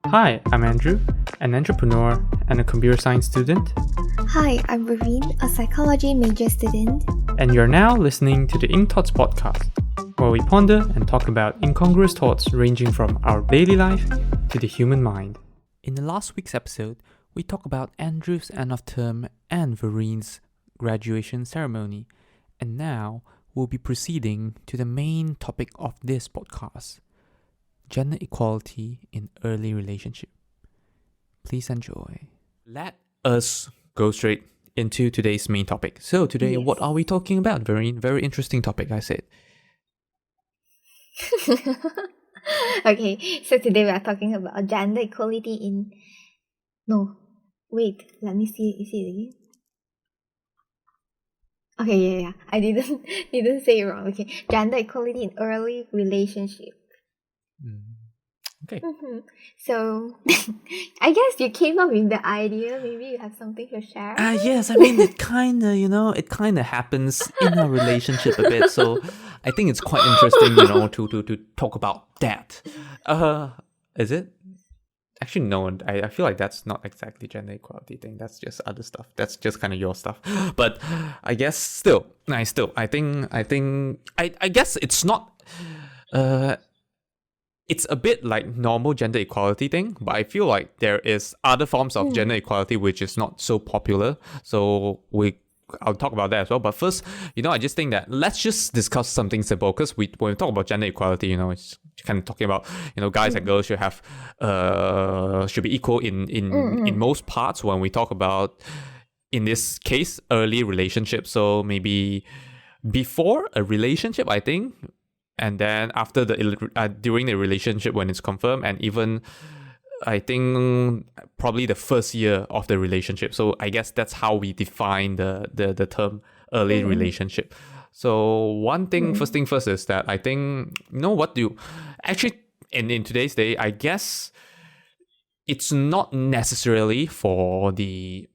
Hi, I'm Andrew, an entrepreneur and a computer science student, Hi, I'm Raveen, a psychology major student. and you're now listening to the Ink Thoughts podcast, where we ponder and talk about incongruous thoughts ranging from our daily life to the human mind. In the last week's episode, we talked about Andrew's end of term and Vereen's graduation ceremony, and now we'll be proceeding to the main topic of this podcast: gender equality in early relationship. Please enjoy. Let us go straight into today's main topic. So today, Yes. what are we talking about? Very interesting topic, I said. Okay, so today we are talking about gender equality in... No, wait, let me see it again. Okay, yeah, I didn't say it wrong. Okay, gender equality in early relationship. Okay. So, I guess you came up with the idea. Maybe you have something to share. Yes, I mean, it kind of happens in our relationship a bit. So I think it's quite interesting, to talk about that. Is it? Actually, no, I feel like that's not exactly gender equality thing. That's just other stuff. That's just kind of your stuff. But I guess I guess it's not, it's a bit like normal gender equality thing, but I feel like there is other forms of gender equality which is not so popular. So I'll talk about that as well. But first, I just think that let's just discuss something simple, because when we talk about gender equality, it's kind of talking about, guys and girls should be equal in most parts. When we talk about, in this case, early relationship, so maybe before a relationship, I think, and then after during the relationship when it's confirmed, and even I think probably the first year of the relationship. So I guess that's how we define the term early relationship. So one thing, first thing first, is that I think, actually in today's day, I guess it's not necessarily for the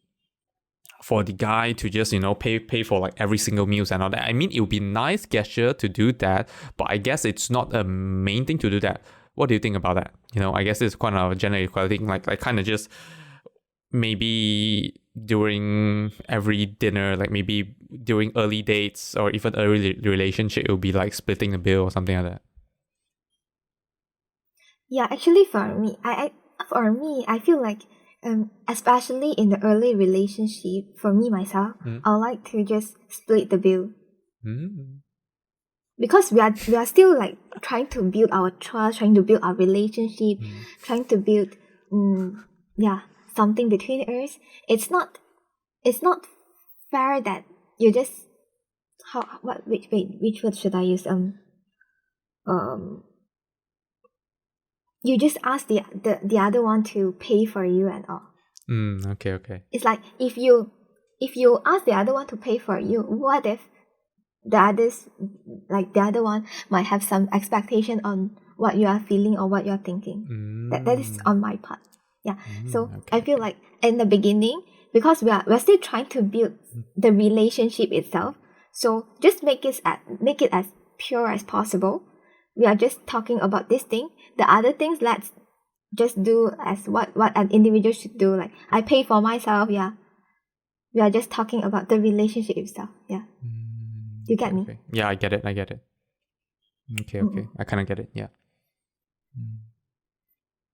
guy to just, pay for like every single meals and all that. I mean, it would be nice gesture to do that, but I guess it's not a main thing to do that. What do you think about that? I guess it's kind of a gender equality thing, like kind of just maybe during every dinner, like maybe during early dates or even early relationship, it would be like splitting the bill or something like that. Yeah, actually, for me, I feel like, especially in the early relationship, for me myself, I like to just split the bill, because we are still like trying to build our trust, trying to build our relationship, trying to build something between us. It's not fair that you just which word should I use? You just ask the other one to pay for you and all. Okay. It's like if you ask the other one to pay for you, what if the other one might have some expectation on what you are feeling or what you are thinking? That is on my part. Yeah. So I feel like in the beginning, because we're still trying to build the relationship itself, so just make it as pure as possible. We are just talking about this thing. The other things, let's just do as what an individual should do. Like, I pay for myself. Yeah, we are just talking about the relationship itself. Yeah, you get me? Okay. Yeah, I get it. Okay. I kind of get it. Yeah.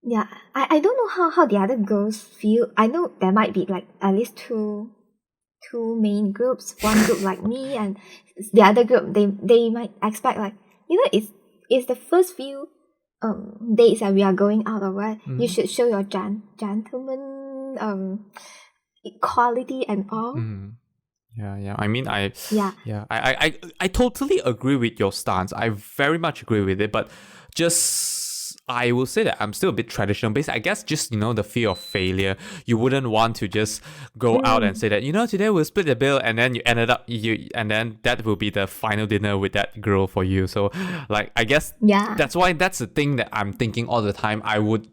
Yeah, I don't know how the other girls feel. I know there might be like at least two main groups. One group like me, and the other group, they might expect like, it's the first few dates that we are going out or what. You should show your gentleman equality and all. Yeah. I mean, I totally agree with your stance. I very much agree with it, but just I will say that I'm still a bit traditional based. I guess just, the fear of failure. You wouldn't want to just go out and say that, today we'll split the bill, and then you ended up and then that will be the final dinner with that girl for you. So like, I guess that's why that's the thing that I'm thinking all the time. I would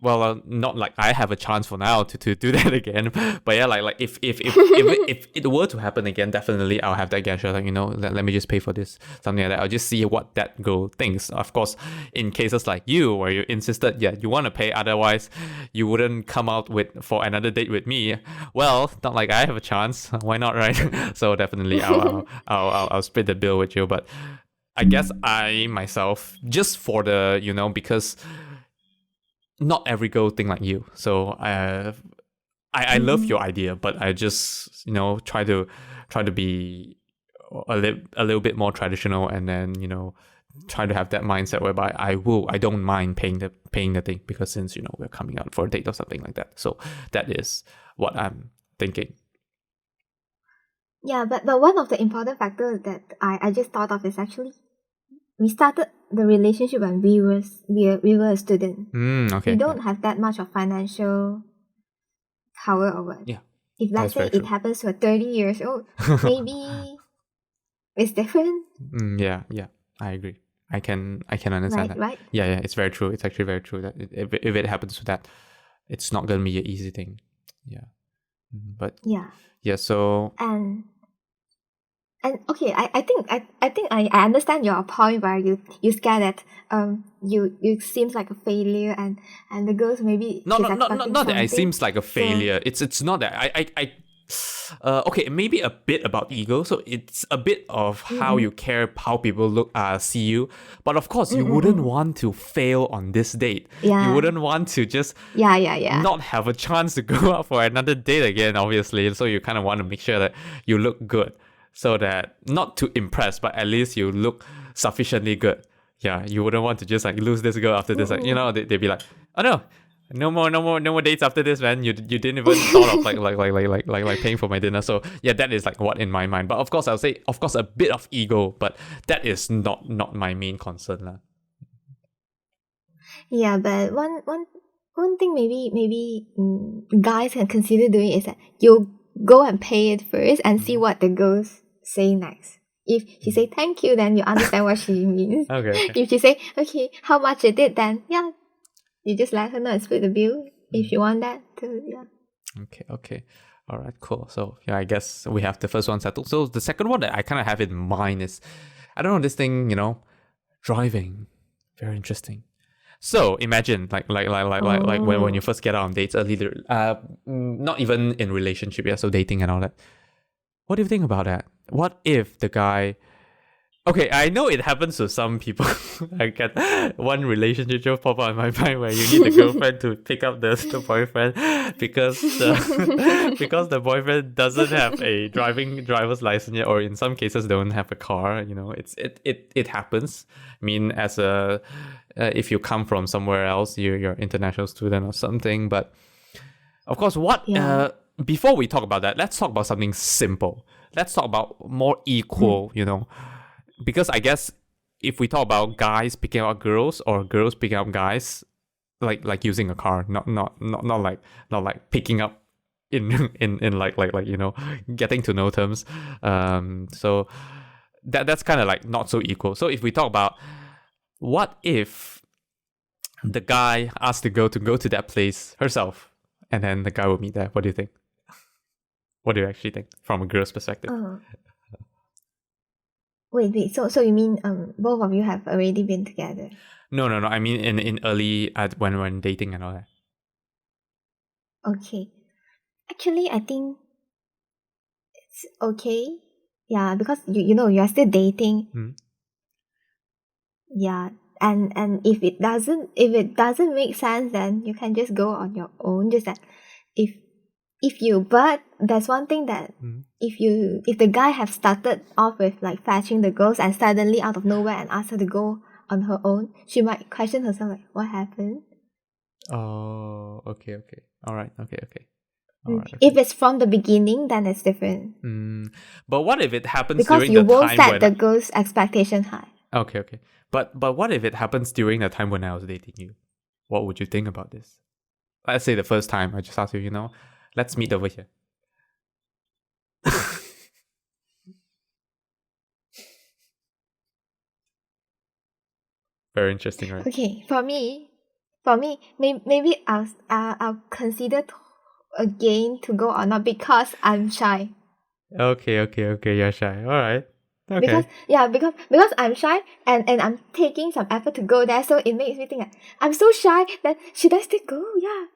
well, not like I have a chance for now to do that again, but yeah, like if it were to happen again, definitely I'll have that gesture, like, let me just pay for this, something like that. I'll just see what that girl thinks. Of course, in cases like you where you insisted, yeah, you want to pay, otherwise you wouldn't come out for another date with me. Well, not like I have a chance. Why not, right? So definitely I'll split the bill with you, but I guess I myself, just for the, because not every girl think like you. So I love your idea, but I just try to be a little bit more traditional, and then try to have that mindset whereby I don't mind paying the thing, because since we're coming out for a date or something like that. So that is what I'm thinking. Yeah, but one of the important factors that I just thought of is actually we started the relationship when we were a student. Okay. We don't have that much of financial power or what. Yeah. If let's say it happens to a 30 years old, maybe it's different. Yeah, I agree. I can understand that. Right? Yeah, it's very true. It's actually very true that if it happens to that, it's not gonna be an easy thing. Yeah, but yeah. So and okay, I think I understand your point where you scared that you seems like a failure, and the girls maybe not that it seems like a failure. So, it's not that I okay, maybe a bit about ego. So it's a bit of how you care, how people see you. But of course, you wouldn't want to fail on this date. Yeah. You wouldn't want to just not have a chance to go out for another date again, obviously. So you kind of want to make sure that you look good, so that not to impress, but at least you look sufficiently good. Yeah, you wouldn't want to just like lose this girl after this. Like, they'd be like, oh no. No more dates after this, man. You didn't even thought of like paying for my dinner. So yeah, that is like what in my mind. But of course, I'll say, of course, a bit of ego, but that is not my main concern, lah. Yeah, but one thing maybe guys can consider doing is that you go and pay it first and see what the girls say next. If she say thank you, then you understand what she means. Okay. If she say okay, how much it did, then yeah. You just let her know and split the bill if you want that too, yeah. Okay. All right, cool. So yeah, I guess we have the first one settled. So the second one that I kind of have in mind is, I don't know, this thing, driving. Very interesting. So imagine like when you first get out on dates early, not even in relationship, yeah, so dating and all that. What do you think about that? What if the guy... Okay, I know it happens to some people. I get one relationship just pop up in my mind where you need the girlfriend to pick up the boyfriend because the boyfriend doesn't have a driver's license yet, or in some cases don't have a car. It happens. I mean, as a if you come from somewhere else, you're an international student or something. But of course, before we talk about that, let's talk about something simple. Let's talk about more equal. Because I guess if we talk about guys picking up girls or girls picking up guys, like using a car, not like picking up in like getting to know terms. So that's kind of like not so equal. So if we talk about what if the guy asked the girl to go to that place herself, and then the guy will meet there, what do you think? What do you actually think from a girl's perspective? Wait. So you mean both of you have already been together? No. I mean in early when dating and all that. Okay. Actually, I think it's okay. Yeah, because you are still dating. Yeah, and if it doesn't make sense, then you can just go on your own. Just that but there's one thing that if the guy have started off with like fetching the girls and suddenly out of nowhere and ask her to go on her own, she might question herself like, what happened? Oh, okay. All right, okay. If it's from the beginning, then it's different. But what if it happens because during you the won't time set when the girl's expectation high? Okay. But what if it happens during the time when I was dating you? What would you think about this? Let's say the first time I just asked you, let's meet over here. Very interesting, right? Okay, for me, For me, maybe I'll consider again to go or not because I'm shy. Okay, you're shy. All right. Because Okay. because I'm shy and I'm taking some effort to go there, so it makes me think like, I'm so shy, then should I still go? Yeah.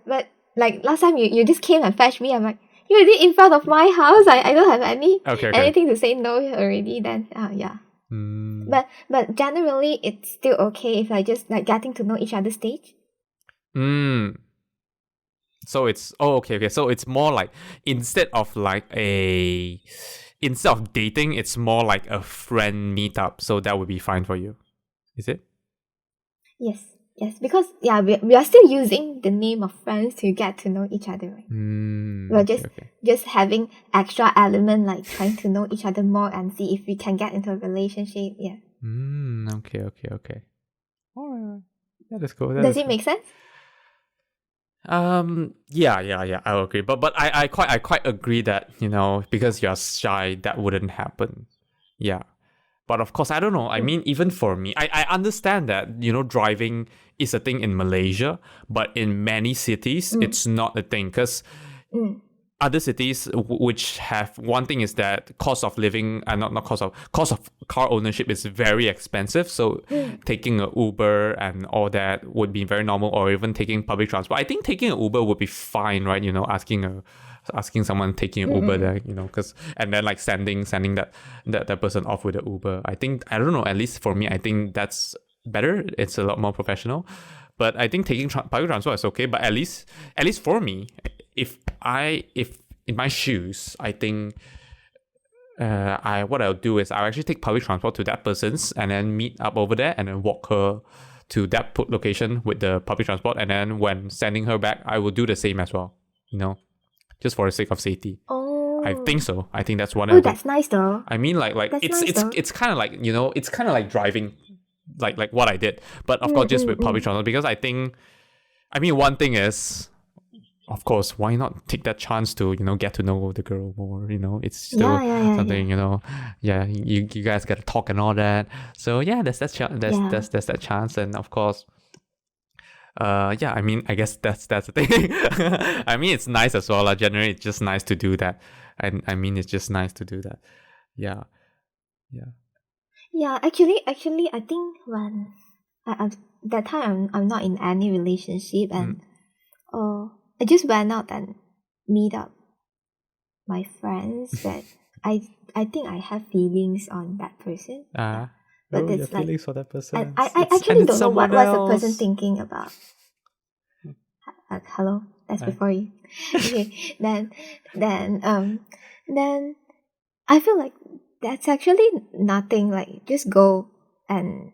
But like last time you just came and fetched me, I'm like, you're already in front of my house. I don't have Okay. anything to say no already, then yeah. But generally it's still okay if I just like getting to know each other's stage. So it's okay. So it's more like instead of dating, it's more like a friend meetup. So that would be fine for you, is it? Yes, because yeah, we are still using the name of friends to get to know each other, right? We're just having extra element like trying to know each other more and see if we can get into a relationship. Yeah. Okay. All right. That is cool. Does it make sense? Yeah, I agree. But I quite agree that, because you're shy, that wouldn't happen. Yeah. But of course, I don't know. I mean, even for me, I understand that, driving is a thing in Malaysia, but in many cities, it's not a thing. Because other cities which have, one thing is that cost of living, not cost of car ownership is very expensive. So taking an Uber and all that would be very normal, or even taking public transport. I think taking an Uber would be fine, right? Asking someone taking an Uber there, because, and then like sending that person off with an Uber. I don't know, at least for me, I think that's better. It's a lot more professional. But I think taking public transport is okay. But at least for me, if in my shoes, I think what I'll do is I'll actually take public transport to that person's and then meet up over there and then walk her to that location with the public transport, and then when sending her back, I will do the same as well. Just for the sake of safety. Oh. I think so. I think that's what Oh, that's nice though. I mean, like it's kind of like, it's kind of like driving, like what I did, but of course just with public transport, because I mean, one thing is, of course, why not take that chance to get to know the girl more? It's still something. You guys gotta talk and all that. So yeah, there's that there's that chance, and of course. I mean, I guess that's the thing. I mean, it's nice as well. Generally, it's just nice to do that. I mean, it's just nice to do that. Yeah. Yeah, actually, I think when that time I'm not in any relationship, and I just went out and meet up my friends that I think I have feelings on that person. But it's like feelings for that person. I actually don't know what's the person thinking about. Hello, that's before you. Okay, then I feel like that's actually nothing. Like, just go, and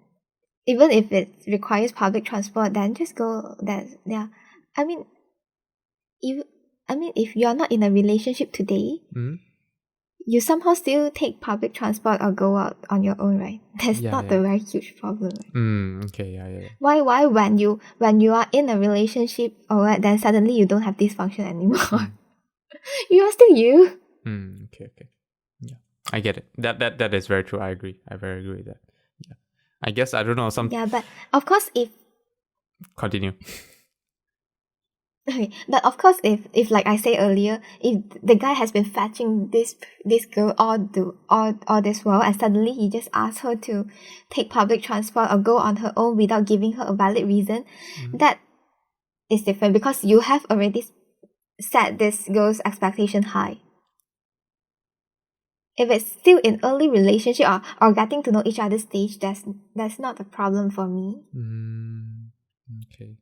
even if it requires public transport, then just go. I mean, if you're not in a relationship today, you somehow still take public transport or go out on your own, right? That's not a very huge problem. Right? Okay, yeah. Why when you are in a relationship or what, then suddenly you don't have this function anymore? You are still you. Okay. Yeah, I get it. That is very true. I agree. I very agree with that. Yeah. I guess, I don't know, Yeah, but of course if... Continue. Okay, but of course, if like I said earlier, if the guy has been fetching this girl all this while, and suddenly he just asks her to take public transport or go on her own without giving her a valid reason, that is different, because you have already set this girl's expectation high. If it's still in early relationship or getting to know each other's stage, that's not a problem for me. Okay.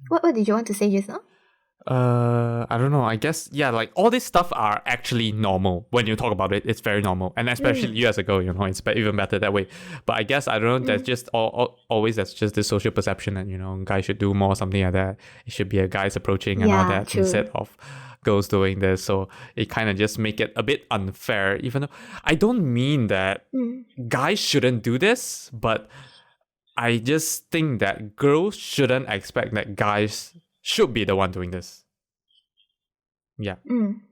What did you want to say just now? I don't know. I guess, like all this stuff are actually normal when you talk about it. It's very normal, and especially you as a girl, it's even better that way. But I guess, I don't know. That's just always that's just the social perception that guys should do more, something like that. It should be a guys approaching and all that, instead of girls doing this. So it kind of just make it a bit unfair. Even though I don't mean that guys shouldn't do this, but I just think that girls shouldn't expect that guys should be the one doing this. Yeah.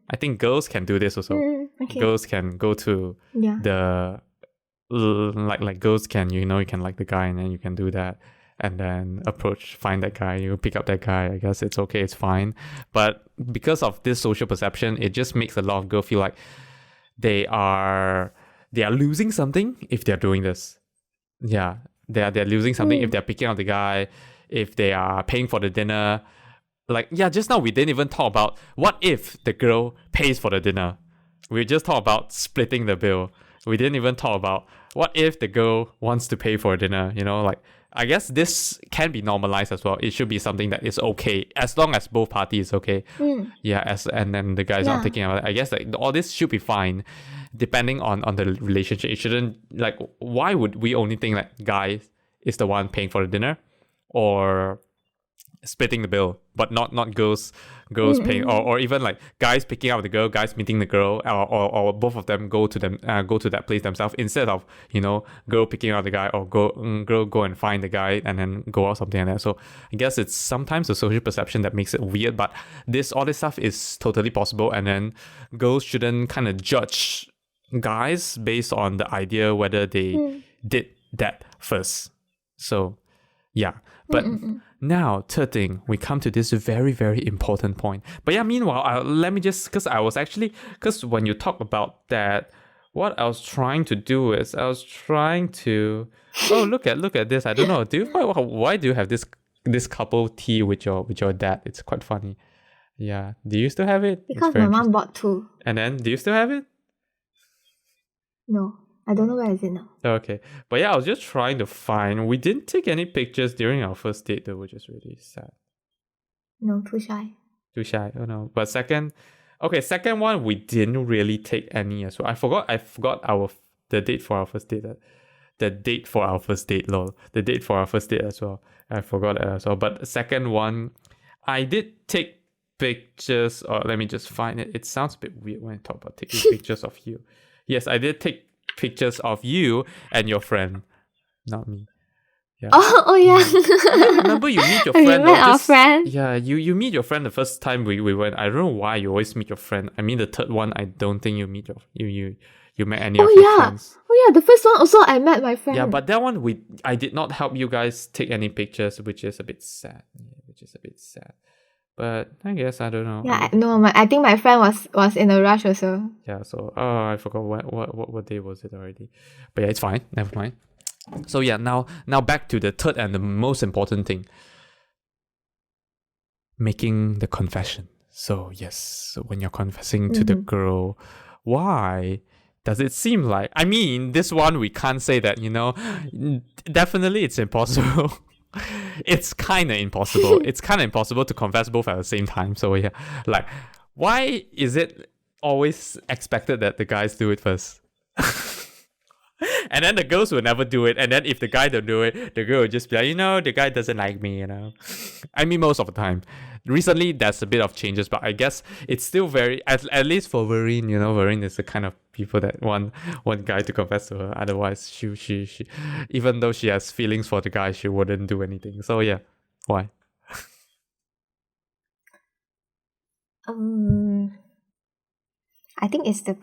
I think girls can do this also. Okay. Girls can go to the like girls can, you can like the guy and then you can do that and then find that guy, you pick up that guy. I guess it's okay, it's fine. But because of this social perception, it just makes a lot of girls feel like they are losing something if they're doing this. Yeah, they're losing something if they're picking up the guy, if they are paying for the dinner. Like, yeah, just now we didn't even talk about what if the girl pays for the dinner. We just talked about splitting the bill. We didn't even talk about what if the girl wants to pay for dinner. Like, I guess this can be normalized as well. It should be something that is okay as long as both parties okay. Yeah, and then the guy's not taking about it. I guess like all this should be fine, depending on the relationship. It shouldn't, like, why would we only think that guy is the one paying for the dinner or splitting the bill, but not girls paying, or even like guys picking up the girl, guys meeting the girl, or both of them go to that place themselves instead of girl picking up the guy, or girl go and find the guy and then go out, something like that. So I guess it's sometimes the social perception that makes it weird, but all this stuff is totally possible, and then girls shouldn't kind of judge guys based on the idea whether they did that first. So yeah, but now, third thing, we come to this very, very important point. But yeah, meanwhile, let me just, because when you talk about that, what I was trying to do is oh, look at this. I don't know. Why do you have this couple tea with your dad? It's quite funny. Yeah. Do you still have it? Because my mom bought two. And then, do you still have it? No. I don't know where is it now. Okay. But yeah, I was just trying to find. We didn't take any pictures during our first date though, which is really sad. No, too shy. Too shy. Oh no. But second one, we didn't really take any as well. I forgot the date for our first date. The date for our first date, lol. The date for our first date as well. I forgot it as well. But the second one, I did take pictures, or let me just find it. It sounds a bit weird when I talk about taking pictures of you. Yes, I did take pictures of you and your friend, not me. Yeah. Oh yeah. Yeah, remember you meet your friend. You met our friend. Yeah, you meet your friend the first time we went. I don't know why you always meet your friend. I mean, the third one, I don't think you meet you met any of your friends. Oh yeah, the first one also I met my friend. Yeah, but that one I did not help you guys take any pictures, which is a bit sad. But I guess, I don't know. Yeah, I think my friend was in a rush also. Yeah, so I forgot what day was it already. But yeah, it's fine. Never mind. So yeah, now back to the third and the most important thing. Making the confession. So yes, when you're confessing to the girl, why does it seem like, I mean, this one we can't say that, definitely it's impossible. It's kind of impossible. It's kind of impossible to confess both at the same time. So yeah, like, why is it always expected that the guys do it first? And then the girls will never do it. And then if the guy don't do it, the girl will just be like, the guy doesn't like me, I mean, most of the time. Recently, there's a bit of changes, but I guess it's still very, at least for Vereen, Vereen is the kind of people that want guy to confess to her. Otherwise, she even though she has feelings for the guy, she wouldn't do anything. So yeah, why? I think it's the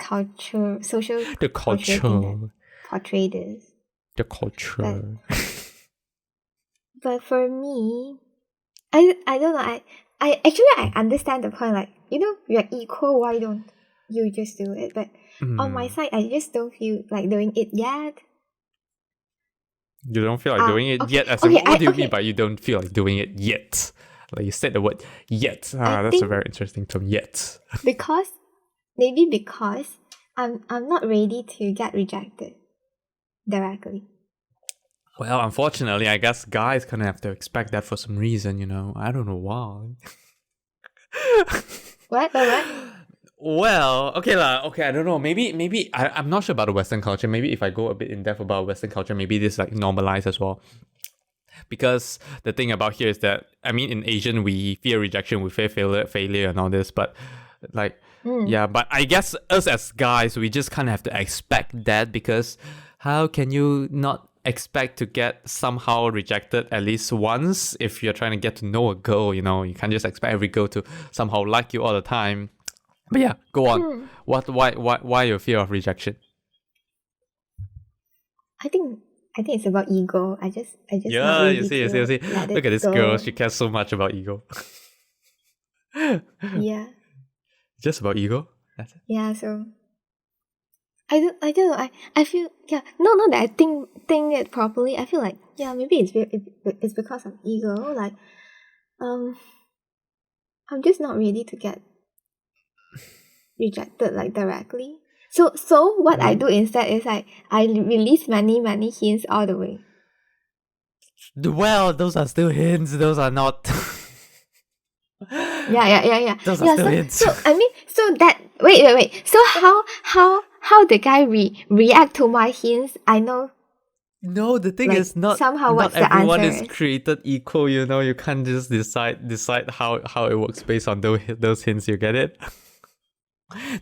social culture that portray this. The culture. But for me, I don't know. I understand the point. Like, we're equal. Why don't you just do it? But on my side, I just don't feel like doing it yet. You don't feel like doing it yet? What do you mean by you don't feel like doing it yet? Like, you said the word yet. That's a very interesting term, yet. Because I'm not ready to get rejected directly. Well, unfortunately, I guess guys kind of have to expect that for some reason, I don't know why. What? Well, okay, I don't know. Maybe I'm not sure about the Western culture. Maybe if I go a bit in depth about Western culture, maybe this like normalized as well. Because the thing about here is that, I mean, in Asian, we fear rejection, we fear failure and all this, but like, yeah, but I guess us as guys, we just kind of have to expect that, because how can you not expect to get somehow rejected at least once if you're trying to get to know a girl? You can't just expect every girl to somehow like you all the time. But yeah, go on. Why your fear of rejection? I think it's about ego. I just not Yeah, ready you see. to let Look it at this go. girl. She cares so much about ego. Yeah. Just about ego? That's it. Yeah, so I don't know. I feel not that I think it properly. I feel like maybe it's because of ego. Like I'm just not ready to get rejected like directly. So what I do instead is I release many hints all the way. Well, those are still hints. Those are not. Yeah. Those are still hints. So I mean, so that wait. So how the guy react to my hints? I know. No, the thing Like, is not somehow not what's the everyone answer is created equal. You can't just decide how it works based on those hints. You get it?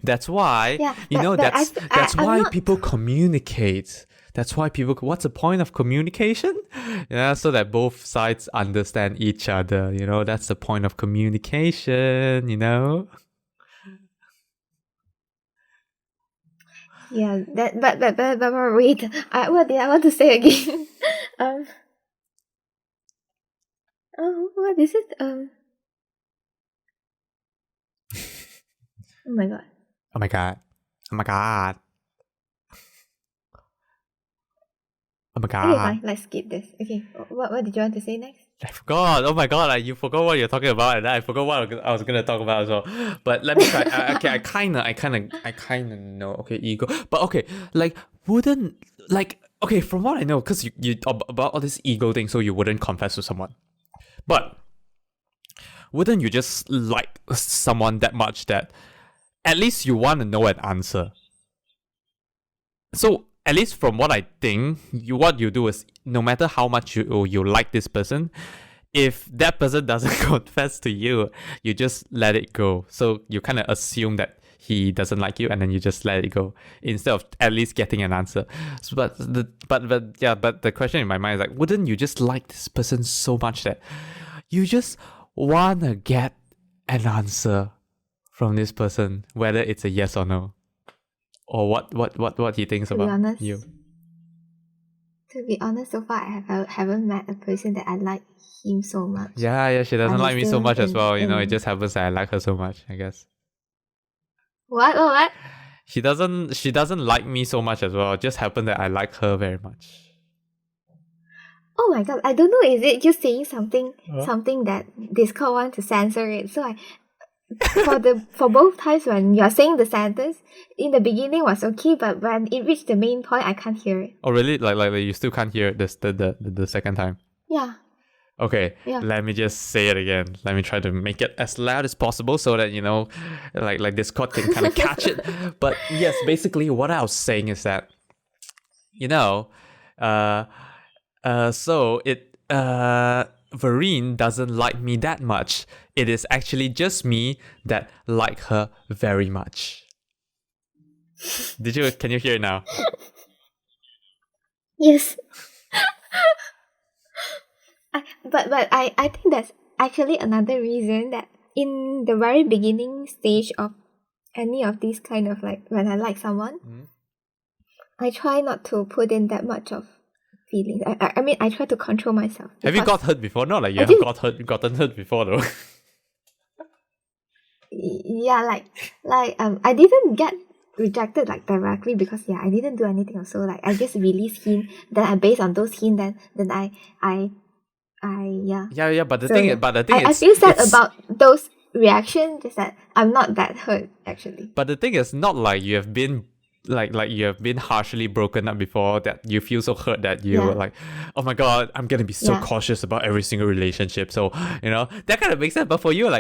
That's why that's why not... people communicate. That's why people. What's the point of communication? Yeah, so that both sides understand each other. That's the point of communication. Yeah, but wait. What did I want to say again? What is it? Oh my god. Oh my god. Oh my god. Oh my god. Okay, fine. Let's skip this. Okay, what did you want to say next? I forgot. Oh my god! You forgot what you're talking about, and I forgot what I was gonna talk about as well. But let me try. Okay, I kinda know. Okay, ego. But okay, wouldn't okay from what I know, because you about all this ego thing, so you wouldn't confess to someone. But wouldn't you just like someone that much that at least you want to know an answer? So at least from what I think, what you do is no matter how much you like this person, if that person doesn't confess to you, you just let it go. So you kind of assume that he doesn't like you, and then you just let it go instead of at least getting an answer. So, but the question in my mind is like, wouldn't you just like this person so much that you just wanna get an answer from this person, whether it's a yes or no? Or what he thinks about you. To be honest, so far I haven't met a person that I like him so much. Yeah, she doesn't like me so much as well. It just happens that I like her so much, I guess. What? She doesn't like me so much as well. It just happened that I like her very much. Oh my god, I don't know, is it just saying something that Discord wants to censor it? So for both times when you're saying the sentence, in the beginning was okay, but when it reached the main point, I can't hear it. Oh really? Like you still can't hear it the second time? Yeah. Okay, let me just say it again. Let me try to make it as loud as possible so that, like Discord can kind of catch it. But yes, basically what I was saying is that, so Vereen doesn't like me that much. It is actually just me that like her very much. Can you hear it now? Yes. But I think that's actually another reason that in the very beginning stage of any of these kind of when I like someone, I try not to put in that much of feelings. I mean, I try to control myself. Have you got hurt before? Not like you have gotten hurt before though. Yeah, I didn't get rejected directly because I didn't do anything also. I just release hint, then I based on those hint, then I Yeah, but the thing is, I feel sad about those reactions, just that I'm not that hurt actually. But the thing is not like you have been you have been harshly broken up before that you feel so hurt that you were like, oh my god, I'm gonna be so cautious about every single relationship. So that kind of makes sense. But for you,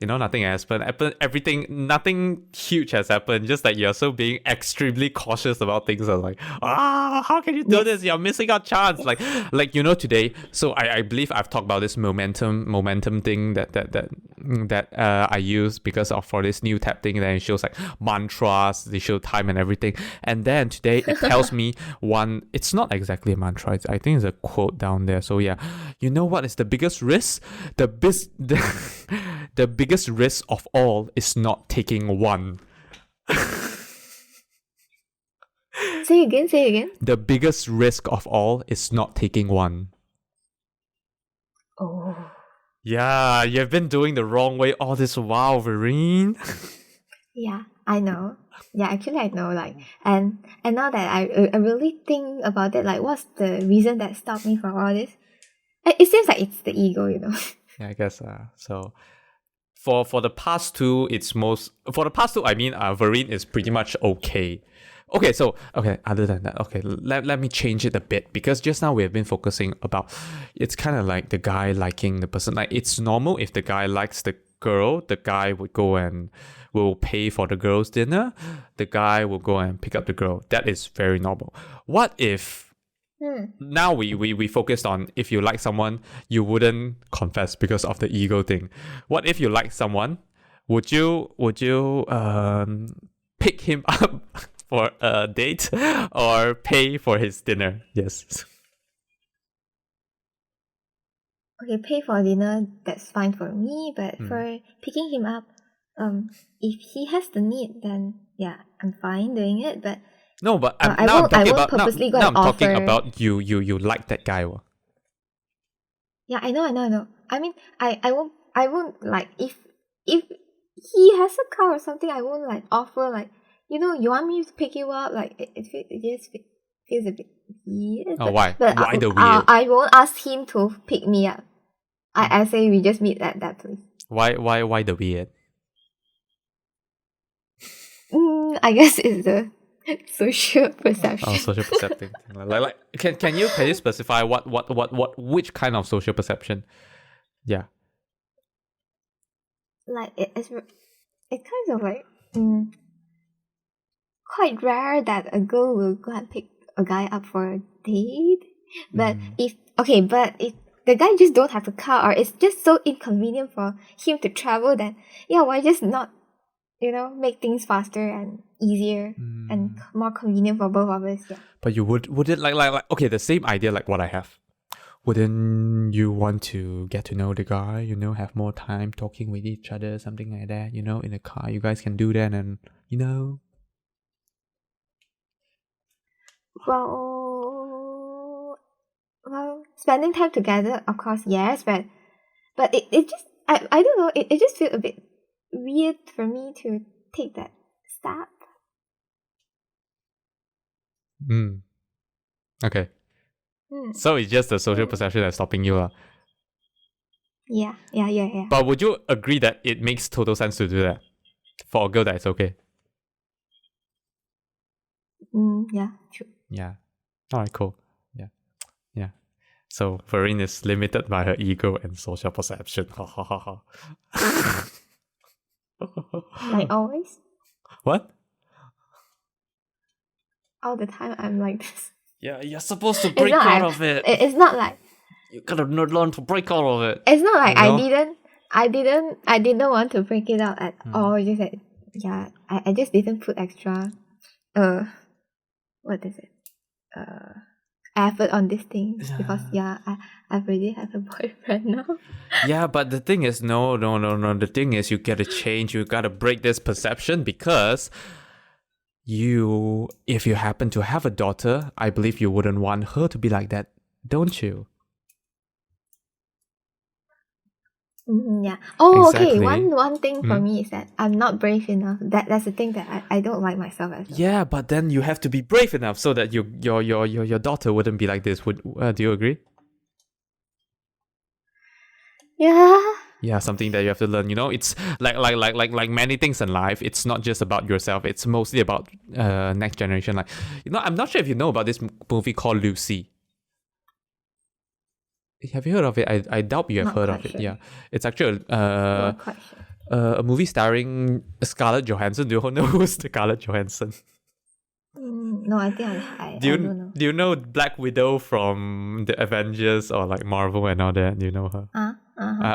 nothing has happened. Everything, nothing huge has happened. Just that you're so being extremely cautious about things. I'm like, how can you do this? You're missing out chance. Today. So I believe I've talked about this momentum thing that I use because of for this new tab thing. Then it shows mantras, they show time and everything. And then today it tells me one. It's not exactly a mantra. I think it's a quote down there. So yeah, you know what is the biggest risk? The biggest risk of all is not taking one. Say again. The biggest risk of all is not taking one. Oh. Yeah, you've been doing the wrong way all this while, Vereen. Yeah, I know. Yeah, actually I know, like, and now that I really think about it, like, what's the reason that stopped me from all this? It seems like it's the ego, you know. Yeah, I guess so. For the past two, I mean, Vereen is pretty much okay. Okay, so other than that, let me change it a bit, because just now we have been focusing about, it's kind of like the guy liking the person. Like, it's normal if the guy likes the girl, the guy would go and will pay for the girl's dinner. The guy will go and pick up the girl. That is very normal. What if now we focused on, if you like someone, you wouldn't confess because of the ego thing. What if you like someone? Would you pick him up for a date or pay for his dinner? Yes. Okay, pay for dinner, that's fine for me, but for picking him up, if he has the need, then yeah, I'm fine doing it, but No, but I won't purposely go and I'm talking offer. about you like that guy. Yeah, I know. I mean, I won't like, if he has a car or something, I won't like offer, like, you want me to pick you up, like it just feels a bit weird. Oh, why? But Why the weird? I won't ask him to pick me up. I say we just meet at that place. Why the weird? I guess it's the social perception. Oh, social perception. like can you specify which kind of social perception? Yeah. Like it's kind of like quite rare that a girl will go and pick a guy up for a date. But if the guy just don't have a car, or it's just so inconvenient for him to travel, then yeah, why just not, make things faster and easier and more convenient for both of us? Yeah. But you wouldn't like okay, the same idea like what I have. Wouldn't you want to get to know the guy, have more time talking with each other, something like that, in a car, you guys can do that, and Well, spending time together, of course, yes, but it just, I don't know, it just feels a bit weird for me to take that step. Okay. So it's just the social perception that's stopping you. Yeah. But would you agree that it makes total sense to do that? For a girl, that it's okay? Yeah, true. Yeah. Alright, cool. Yeah. So Vereen is limited by her ego and social perception. Like always? What? All the time I'm like this. Yeah, you're supposed to break out of it. It's not like you gotta learn to break out of it. It's not like I didn't want to break it out at all. It's just that, yeah, I just didn't put extra what is it? Effort on this thing because I already have a boyfriend now. Yeah, but the thing is, no. The thing is, you gotta change. You gotta break this perception, because if you happen to have a daughter, I believe you wouldn't want her to be like that, don't you? Yeah. Oh, Exactly. okay. One thing for me is that I'm not brave enough. That's the thing that I don't like myself as well. Yeah, but then you have to be brave enough so that your daughter wouldn't be like this. Do you agree? Yeah. Yeah, something that you have to learn. It's like many things in life. It's not just about yourself. It's mostly about next generation. Like, I'm not sure if you know about this movie called Lucy. Have you heard of it? I doubt you have heard of it. Sure. Yeah, it's actually a movie starring Scarlett Johansson. Do you know who's Scarlett Johansson? No, I think I don't know. Do you know Black Widow from the Avengers or like Marvel and all that? Do you know her?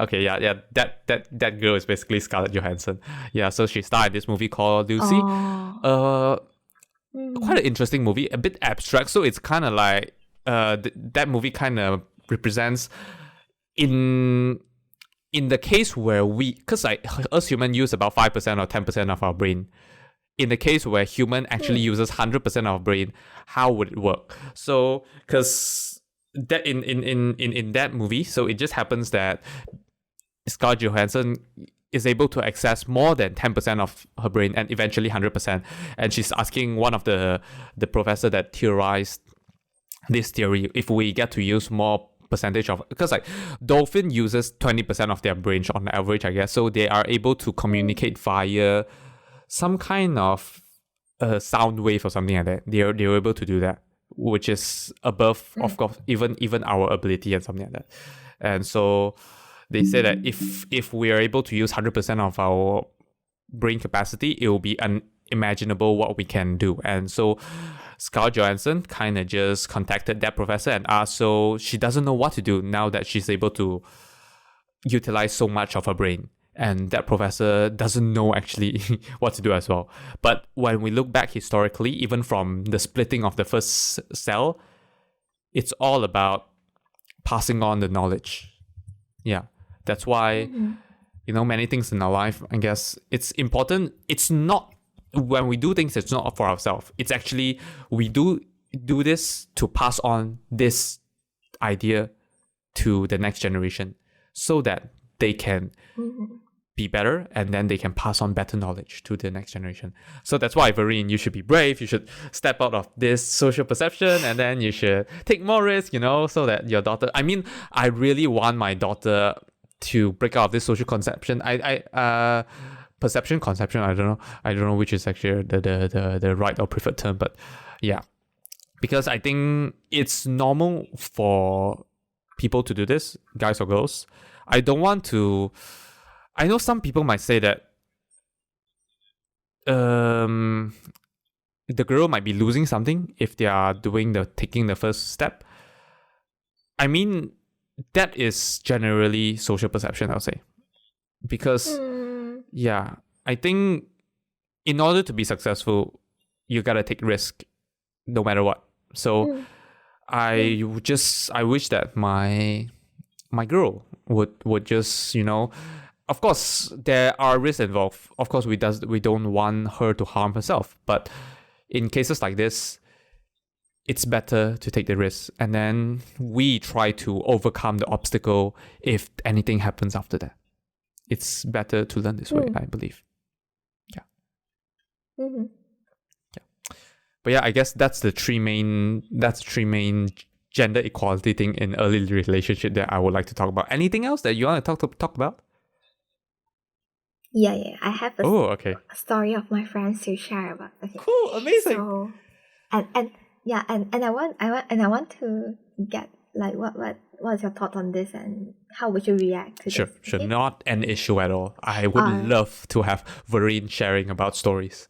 Okay, yeah. That girl is basically Scarlett Johansson. Yeah, so she starred in this movie called Lucy. Quite an interesting movie, a bit abstract. So it's kind of like that movie kind of represents in the case where because like us humans use about 5% or 10% of our brain. in the case where human actually uses 100% of our brain, how would it work? So, because that in that movie, so it just happens that Scarlett Johansson is able to access more than 10% of her brain and eventually 100%. And she's asking one of the professor that theorized this theory if we get to use more percentage of, because like dolphin uses 20% of their brain on average, I guess, so they are able to communicate via some kind of sound wave or something like that. They're able to do that, which is above, of course, even our ability and something like that. And so they say that if we are able to use 100% of our brain capacity, it will be unimaginable what we can do. And so Scarlett Johansson kind of just contacted that professor and asked, so she doesn't know what to do now that she's able to utilize so much of her brain. And that professor doesn't know actually what to do as well. But when we look back historically, even from the splitting of the first cell, it's all about passing on the knowledge. Yeah, that's why, many things in our life, I guess, it's important. It's not, when we do things, it's not for ourselves. It's actually, we do this to pass on this idea to the next generation so that they can be better, and then they can pass on better knowledge to the next generation. So that's why, Vereen, you should be brave. You should step out of this social perception, and then you should take more risk, so that your daughter, I mean, I really want my daughter to break out of this social conception. Conception, I don't know which is actually the right or preferred term, but yeah, because I think it's normal for people to do this, guys or girls. I know some people might say that the girl might be losing something if they are taking the first step. I mean, that is generally social perception, I'll say. Because, yeah, I think in order to be successful, you gotta take risk no matter what. So I wish that my girl would just, of course, there are risks involved. Of course, we don't want her to harm herself. But in cases like this, it's better to take the risk. And then we try to overcome the obstacle if anything happens after that. It's better to learn this way, I believe. Yeah. Yeah. But yeah, I guess that's the three main gender equality thing in early relationship that I would like to talk about. Anything else that you want to talk about? Yeah. I have a story of my friends to share about. Okay. Cool, amazing. So, and I want to get like what's your thought on this and how would you react to Sure, this? Sure, Okay? not an issue at all. I would love to have Vereen sharing about stories.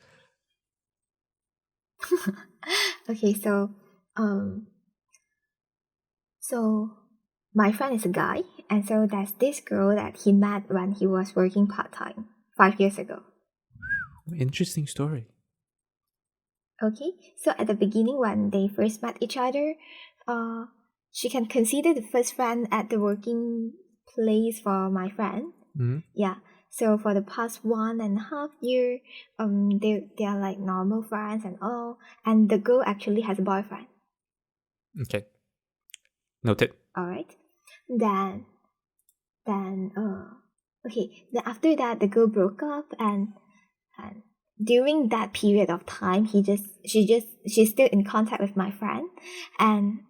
Okay, so my friend is a guy, and so there's this girl that he met when he was working part-time 5 years ago. Interesting story. Okay, so at the beginning when they first met each other, she can consider the first friend at the working place for my friend. Yeah, so for the past 1.5 year, they are like normal friends and all, and the girl actually has a boyfriend. Okay, noted. All right, then after that the girl broke up, and during that period of time she's still in contact with my friend, and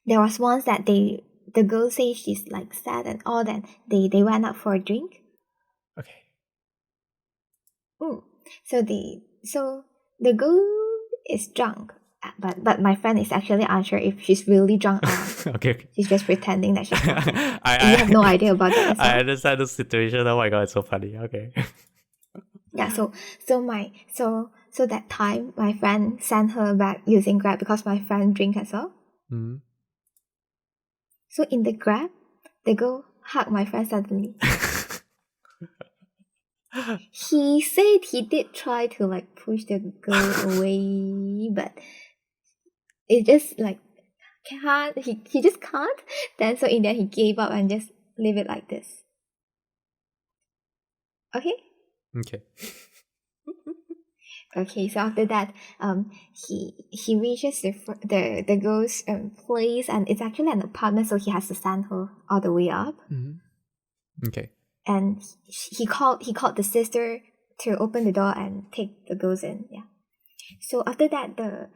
there was once that the girl says she's like sad and all, then they went out for a drink. Okay. So the girl is drunk, but my friend is actually unsure if she's really drunk or okay. She's just pretending that she's drunk. You have no idea about that. I understand the situation. Oh my god, it's so funny. Okay. Yeah, so that time my friend sent her back using Grab because my friend drink as well. So in the Grab, the girl hugged my friend suddenly. He said he did try to like push the girl away, but it just like can't. He just can't. Then so in the end he gave up and just leave it like this. Okay. Okay. Okay, so after that, he reaches the girl's place, and it's actually an apartment, so he has to send her all the way up. Okay. And he called the sister to open the door and take the girls in. Yeah. So after that, the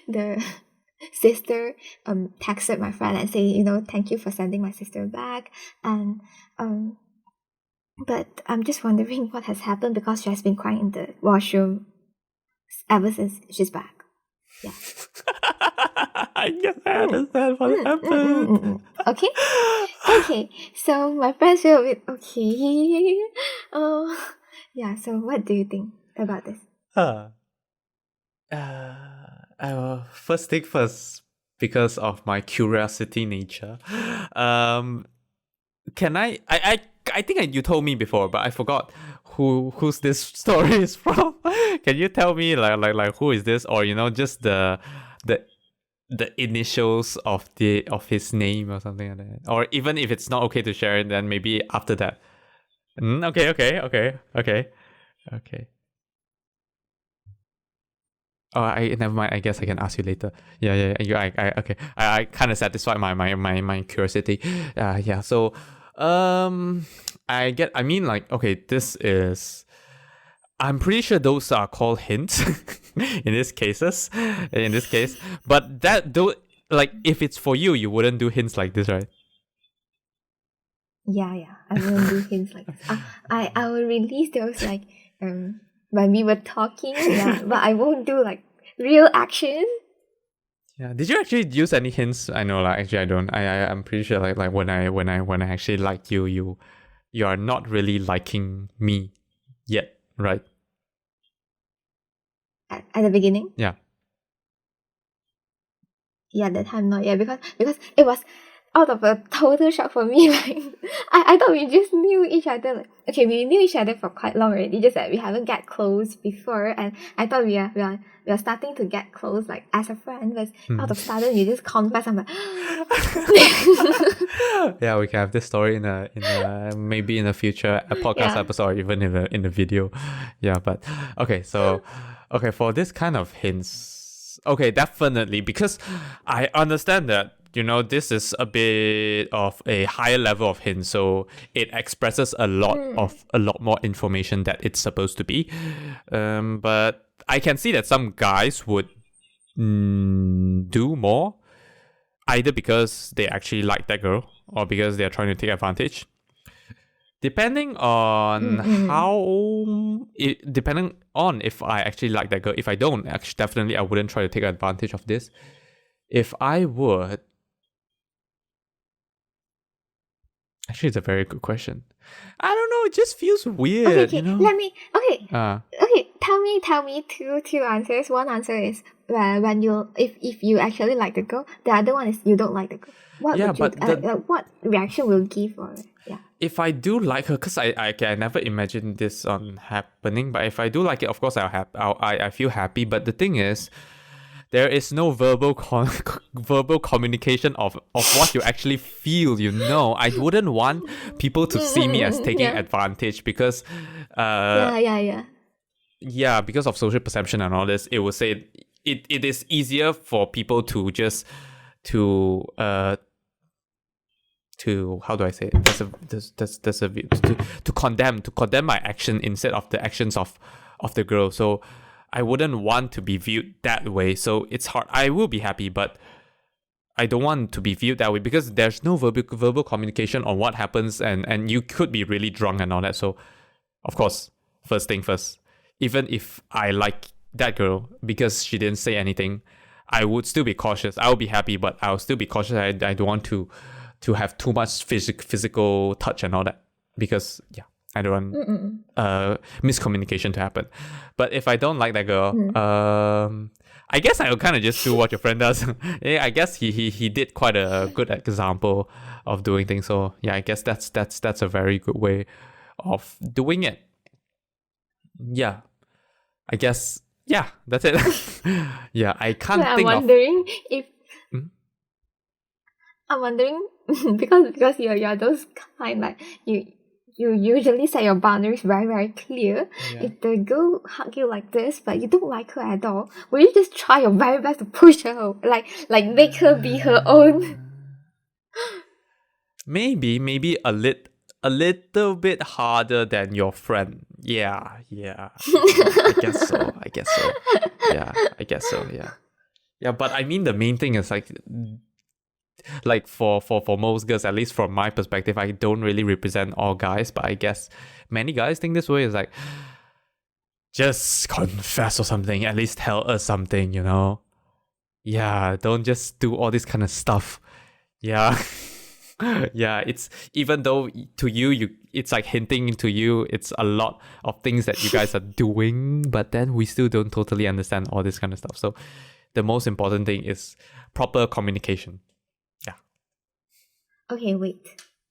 the sister texted my friend and say, thank you for sending my sister back, and but I'm just wondering what has happened, because she has been crying in the washroom ever since she's back. Yeah. I guess I understand what happened. Okay. So my friends feel a bit okay. Yeah. So what do you think about this? First thing first, because of my curiosity nature, can I think you told me before, but I forgot who's this story is from. Can you tell me like who is this, or just the initials of his name or something like that, or even if it's not okay to share it, then maybe after that. Okay. Oh, never mind. I guess I can ask you later. Yeah. Okay. I kind of satisfied my curiosity. Yeah. So, I mean, like, okay, this is. I'm pretty sure those are called hints in this case. But that though, like, if it's for you, you wouldn't do hints like this, right? Yeah. I won't do hints like this. I will release those like when we were talking. Yeah, but I won't do like real action. Yeah. Did you actually use any hints? I know, like, actually, I don't. I'm pretty sure, like when I actually like you, you are not really liking me yet, right? At the beginning. Yeah. Yeah, that time not yet, because it was out of a total shock for me. Like I thought we just knew each other. Like, okay, we knew each other for quite long already. Just that we haven't get close before, and I thought we are starting to get close, like as a friend. But out of sudden, you just confess. I'm like, yeah, we can have this story in a maybe in a future podcast episode, or even in the video. Yeah, but okay. So, okay, for this kind of hints, okay, definitely, because I understand that this is a bit of a higher level of hint, so it expresses a lot more information that it's supposed to be. But I can see that some guys would do more, either because they actually like that girl or because they're trying to take advantage. Depending on depending on if I actually like that girl. If I don't, actually, definitely I wouldn't try to take advantage of this. If I would, actually, it's a very good question. I don't know. It just feels weird. Okay. Let me. Okay. Okay. Tell me two answers. One answer is when you if you actually like the girl. The other one is you don't like the girl. What reaction will you give for it? Yeah. If I do like her, because I can never imagine this happening. But if I do like it, of course I feel happy. But the thing is, there is no verbal communication of what you actually feel. I wouldn't want people to see me as taking advantage, because yeah, because of social perception and all this. It would say it is easier for people to just to how do I say it? To condemn my action instead of the actions of the girl. So I wouldn't want to be viewed that way. So it's hard. I will be happy, but I don't want to be viewed that way, because there's no verbal communication on what happens, and you could be really drunk and all that. So, of course, first thing first, even if I like that girl, because she didn't say anything, I would still be cautious. I will be happy, but I'll still be cautious. I don't want to have too much physical touch and all that, because I don't want miscommunication to happen. But if I don't like that girl, I guess I'll kind of just do what your friend does. I guess he did quite a good example of doing things. So I guess that's a very good way of doing it. Yeah, I guess that's it. I can't think of. I'm wondering because you're those kind, like you usually set your boundaries very, very clear. Yeah. If the girl hug you like this, but you don't like her at all, will you just try your very best to push her, like make her be her own? Maybe a little bit harder than your friend. Yeah. I guess so. Yeah, I guess so. Yeah. Yeah, but I mean the main thing is like for most girls, at least from my perspective, I don't really represent all guys, but I guess many guys think this way. Is like, just confess or something, at least tell us something, yeah, don't just do all this kind of stuff. Yeah. Yeah, it's even though to you it's like hinting to you it's a lot of things that you guys are doing, but then we still don't totally understand all this kind of stuff. So the most important thing is proper communication. Yeah. Okay, wait.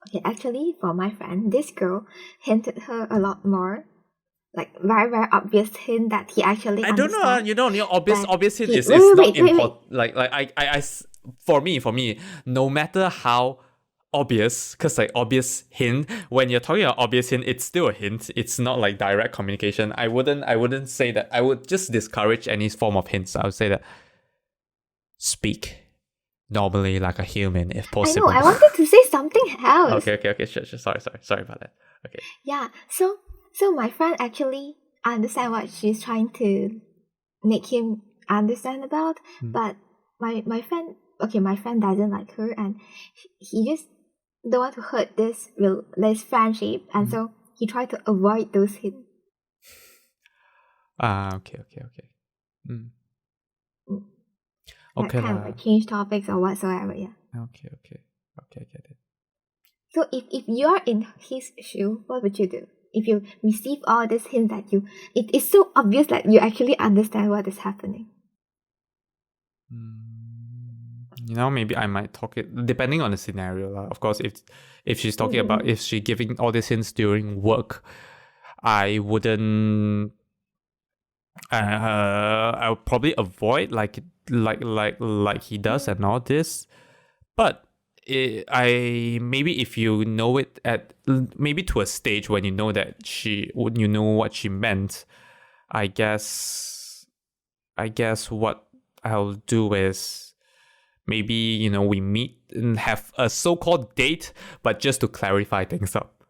Okay, actually, for my friend, this girl hinted her a lot more. Like, very, very obvious hint that he actually I don't know, understands. obvious hint He- is wait, not wait, wait, important. Like for me, no matter how obvious, because like obvious hint, when you're talking about obvious hint, it's still a hint. It's not like direct communication. I wouldn't say that. I would just discourage any form of hints. I would say that speak normally like a human if I possible. know, I wanted to say something else. Okay, sure. Sorry about that. Okay. Yeah, so my friend actually understand what she's trying to make him understand about, but my friend doesn't like her, and he just don't want to hurt this friendship, and so he tried to avoid those hints. Okay. That Okay kind of like change topics or whatsoever, yeah. Okay, I get it. So if you're in his shoe, what would you do? If you receive all these hints that it is so obvious that you actually understand what is happening. Maybe I might talk it depending on the scenario. Of course, if she's talking about if she's giving all these hints during work, I wouldn't. I'll probably avoid like he does and all this, but maybe if you know it at maybe to a stage when you know that you know what she meant, I guess what I'll do is maybe we meet and have a so-called date, but just to clarify things up.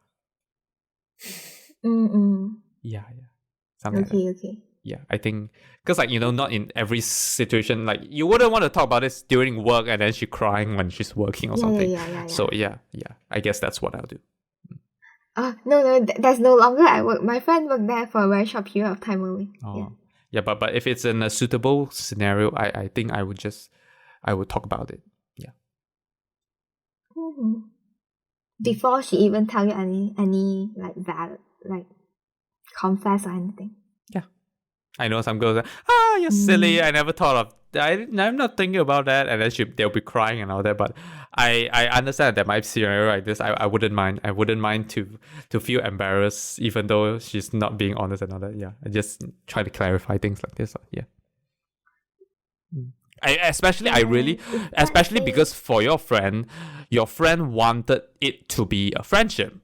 Yeah, something like that. Okay. Yeah, I think because not in every situation, like you wouldn't want to talk about this during work and then she crying when she's working or something. Yeah. So yeah, I guess that's what I'll do. No, that's no longer at work. My friend worked there for a very short period of time only. Yeah, but if it's in a suitable scenario, I think I would talk about it. Yeah. Before she even tell you any like that, like confess or anything. Yeah. I know some girls are, you're silly. I never thought of I'm not thinking about that, and then they'll be crying and all that. But I understand that my scenario like this, I wouldn't mind. I wouldn't mind to feel embarrassed, even though she's not being honest and all that. Yeah, I just try to clarify things like this. Yeah. Especially because for your friend wanted it to be a friendship.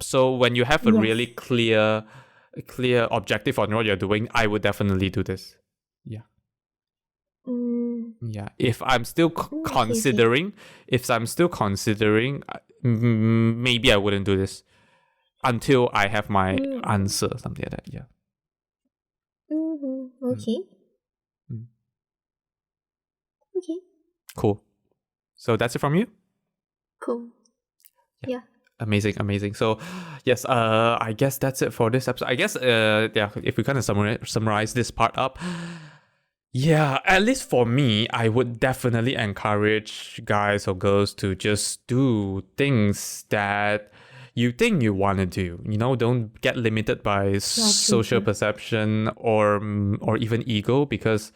So when you have a really clear objective on what you're doing, I would definitely do this. Yeah. Yeah. If I'm still considering, maybe I wouldn't do this until I have my answer, something like that. Yeah. Okay. Okay. Cool. So that's it from you? Cool. Yeah. Amazing. So, yes, I guess that's it for this episode. I guess, if we kind of summarize this part up, yeah, at least for me, I would definitely encourage guys or girls to just do things that you think you want to do. Don't get limited by social perception or even ego, because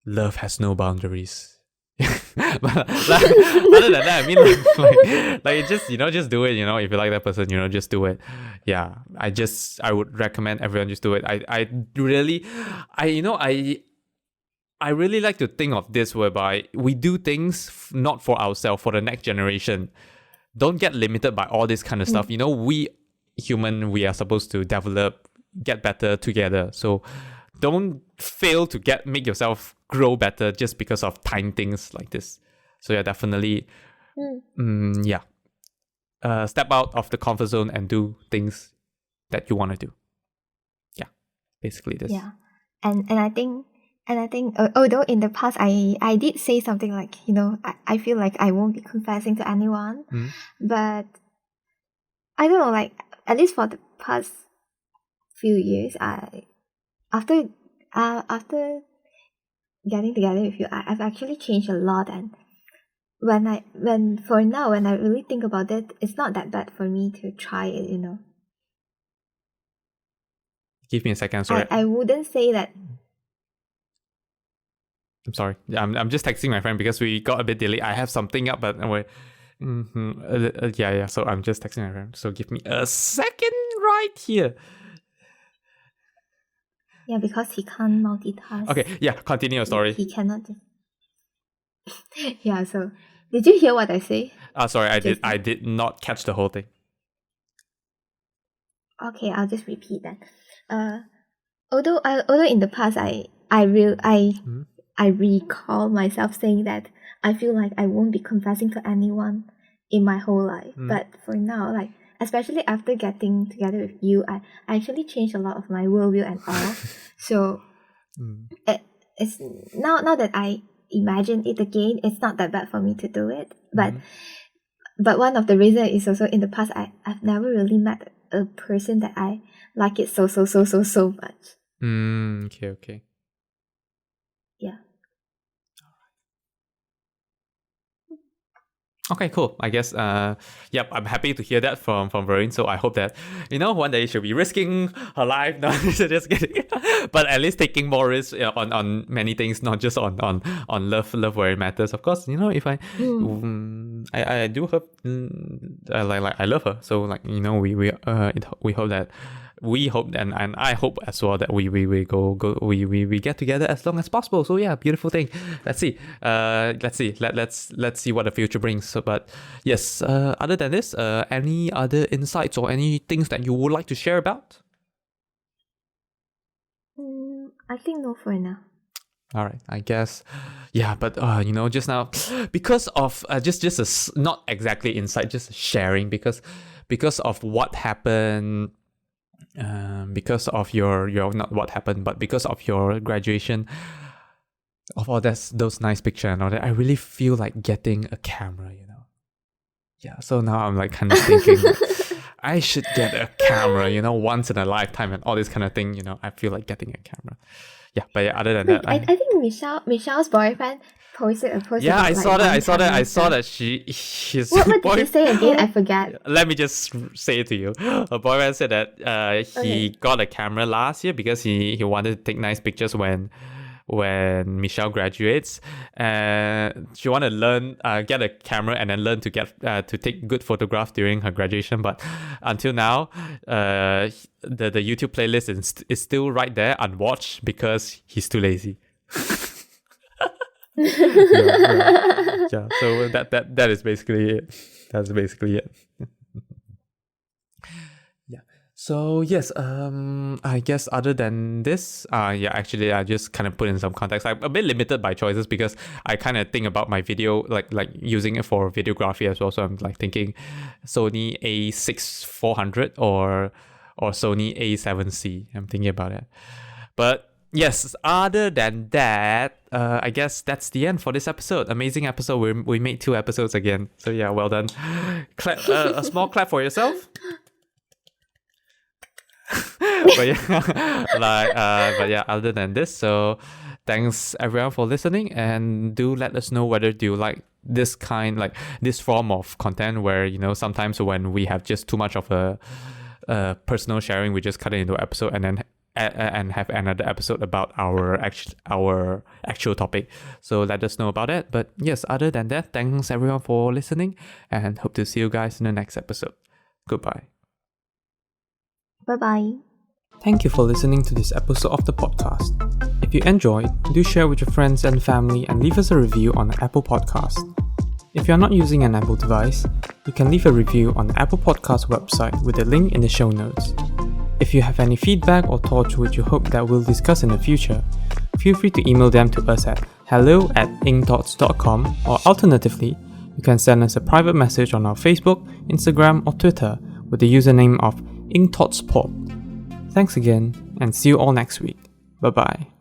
love has no boundaries. But other than that, I mean, like just do it. If you like that person, just do it. Yeah, I would recommend everyone just do it. I really like to think of this whereby we do things not for ourselves, for the next generation. don't get limited by all this kind of stuff. We we are supposed to develop, get better together. So don't fail to make yourself grow better just because of tiny things like this. So yeah, definitely, step out of the comfort zone and do things that you want to do. Yeah, basically this. Yeah, and I think although in the past I did say something like, I feel like I won't be confessing to anyone, but I don't know, like at least for the past few years, after getting together with you, I've actually changed a lot. And when I really think about it, it's not that bad for me to try it. Give me a second. Sorry, I wouldn't say that. I'm sorry. I'm just texting my friend because we got a bit delayed. I have something up, but anyway. So I'm just texting my friend. So give me a second right here. Yeah, because he can't multitask. Okay, yeah, continue your story. He cannot just... Yeah, so did you hear what I say? Sorry, I did not catch the whole thing. Okay, I'll just repeat that. Although in the past I recall myself saying that I feel like I won't be confessing to anyone in my whole life. But for now, like especially after getting together with you, I actually changed a lot of my worldview and all. So it's now that I imagine it again, it's not that bad for me to do it. But one of the reasons is also in the past I've never really met a person that I like it so much. Okay. Yeah. Okay, cool. I guess, I'm happy to hear that from Vereen. So I hope that, one day she'll be risking her life. No, just kidding. But at least taking more risks on many things, not just on love where it matters. Of course, if I do hope, I love her. So we hope that. We hope and I hope as well that we get together as long as possible. So yeah, beautiful thing. Let's see. Let's see what the future brings. So, but yes, other than this, any other insights or any things that you would like to share about? I think no for now. All right, I guess, yeah, but just now, because of just not exactly insight, just sharing, because of what happened. Because of your not what happened, but because of your graduation, of all those nice pictures and all that, I really feel like getting a camera. Yeah. So now I'm like kind of thinking I should get a camera. Once in a lifetime and all this kind of thing. I feel like getting a camera. Yeah, but yeah, other than that, I think Michelle's boyfriend posted a post. Yeah, I saw that she's. What did she say again? I forgot. Let me just say it to you. Her boyfriend said that he got a camera last year because he wanted to take nice pictures when Michelle graduates. She wanted to learn, get a camera and then learn to get to take good photographs during her graduation. But until now, the YouTube playlist is still right there unwatched because he's too lazy. Yeah. So that is basically it. That's basically it. Yeah. So yes, I guess other than this, actually I just kind of put in some context. I'm a bit limited by choices because I kind of think about my video like using it for videography as well. So I'm like thinking Sony A6400 or Sony A7C. I'm thinking about it, but. Yes, other than that, I guess that's the end for this episode. Amazing episode. We made 2 episodes again. So yeah, well done. A small clap for yourself. But yeah, other than this, so thanks everyone for listening, and do let us know whether you like this form of content where, sometimes when we have just too much of a personal sharing, we just cut it into an episode and then and have another episode about our actual topic. So let us know about it. But yes, other than that, thanks everyone for listening, and hope to see you guys in the next episode. Goodbye. Bye-bye. Thank you for listening to this episode of the podcast. If you enjoyed, do share with your friends and family and leave us a review on Apple Podcast. If you're not using an Apple device, you can leave a review on the Apple Podcast website with the link in the show notes. If you have any feedback or thoughts which you hope that we'll discuss in the future, feel free to email them to us at hello@incthoughts.com, or alternatively, you can send us a private message on our Facebook, Instagram or Twitter with the username of incthoughtspod. Thanks again, and see you all next week. Bye-bye.